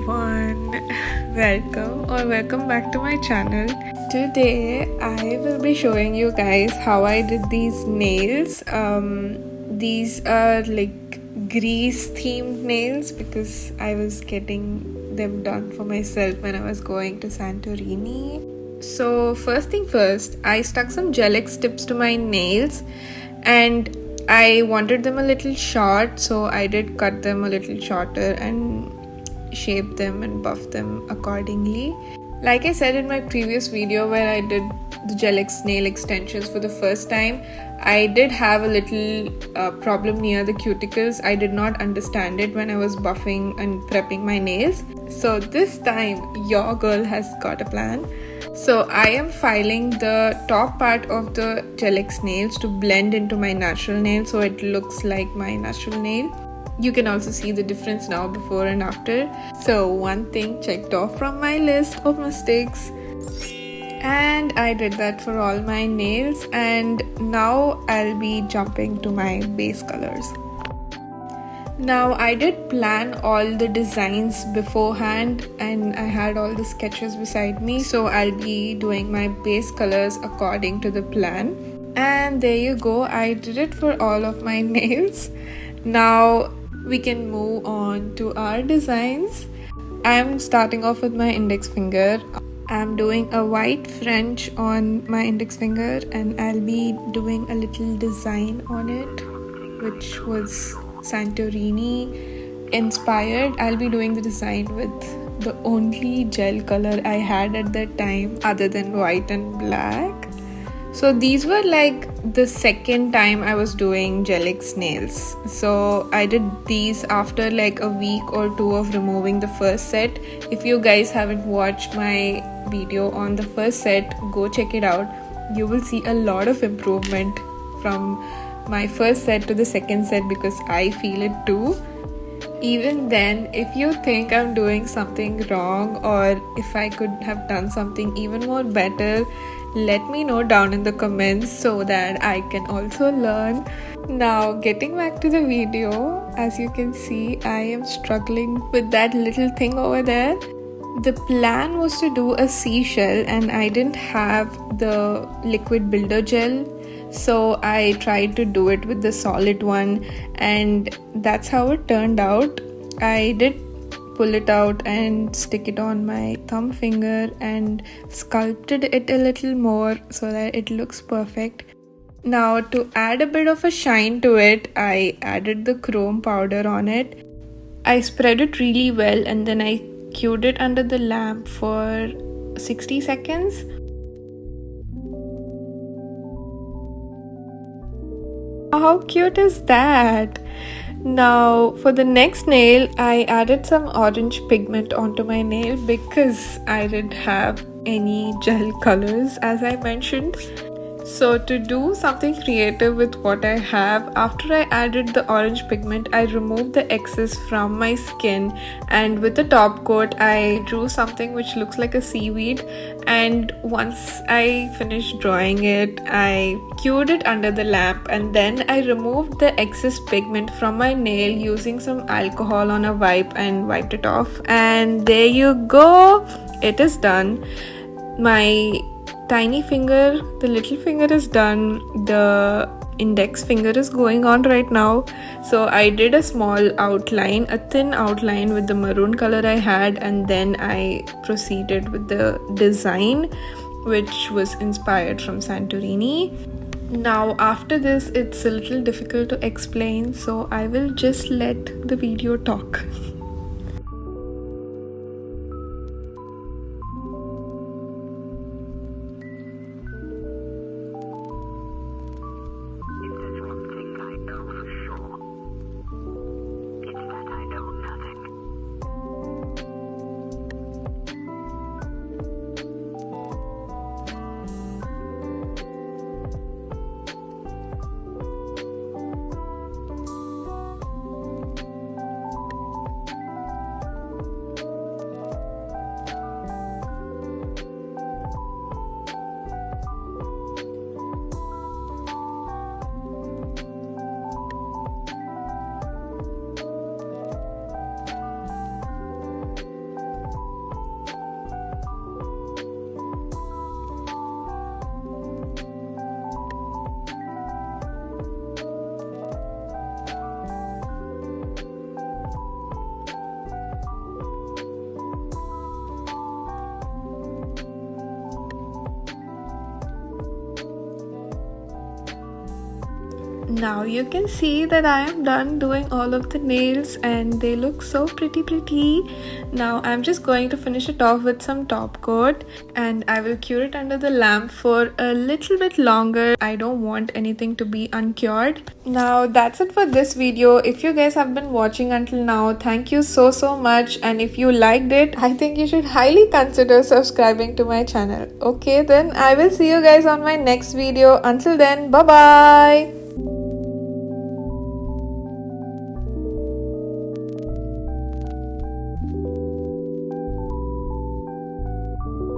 everyone, welcome back to my channel. Today I will be showing you guys how I did these nails. These are like Greece themed nails because I was getting them done for myself when I was going to Santorini. So first thing first, I stuck some GelX tips to my nails and I wanted them a little short, so I did cut them a little shorter and shape them and buff them accordingly. Like I said in my previous video where I did the GelX nail extensions for the first time, I did have a little problem near the cuticles. I did not understand it when I was buffing and prepping my nails. So this time your girl has got a plan. So I am filing the top part of the GelX nails to blend into my natural nail so it looks like my natural nail. You can also see the difference now before and after. So one thing checked off from my list of mistakes. And I did that for all my nails, and now I'll be jumping to my base colors. Now I did plan all the designs beforehand and I had all the sketches beside me, so I'll be doing my base colors according to the plan. And there you go, I did it for all of my nails. Now we can move on to our designs. I'm starting off with my index finger. I'm doing a white French on my index finger and I'll be doing a little design on it, which was Santorini inspired. I'll be doing the design with the only gel color I had at that time other than white and black. So these were like the second time I was doing GelX nails. So I did these after like a week or two of removing the first set. If you guys haven't watched my video on the first set, go check it out. You will see a lot of improvement from my first set to the second set because I feel it too. Even then, if you think I'm doing something wrong or if I could have done something even more better, let me know down in the comments so that I can also learn. Now getting back to the video, as you can see, I am struggling with that little thing over there. The plan was to do a seashell and I didn't have the liquid builder gel, so I tried to do it with the solid one and that's how it turned out. I did pull it out and stick it on my thumb finger and sculpted it a little more so that it looks perfect. Now to add a bit of a shine to it, I added the chrome powder on it. I spread it really well and then I cued it under the lamp for 60 seconds. How cute is that? Now for the next nail, I added some orange pigment onto my nail because I didn't have any gel colors as I mentioned. So to do something creative with what I have, after I added the orange pigment, I removed the excess from my skin and with the top coat, I drew something which looks like a seaweed, and once I finished drawing it, I cued it under the lamp and then I removed the excess pigment from my nail using some alcohol on a wipe and wiped it off. And there you go, it is done. My tiny finger, the little finger is done, the index finger is going on right now. So I did a small outline, a thin outline with the maroon color I had, and then I proceeded with the design which was inspired from Santorini. Now after this it's a little difficult to explain, so I will just let the video talk. Now you can see that I am done doing all of the nails and they look so pretty. Now I'm just going to finish it off with some top coat and I will cure it under the lamp for a little bit longer. I don't want anything to be uncured. Now that's it for this video. If you guys have been watching until now, thank you so much, and if you liked it, I think you should highly consider subscribing to my channel. Okay, then I will see you guys on my next video. Until then, bye bye.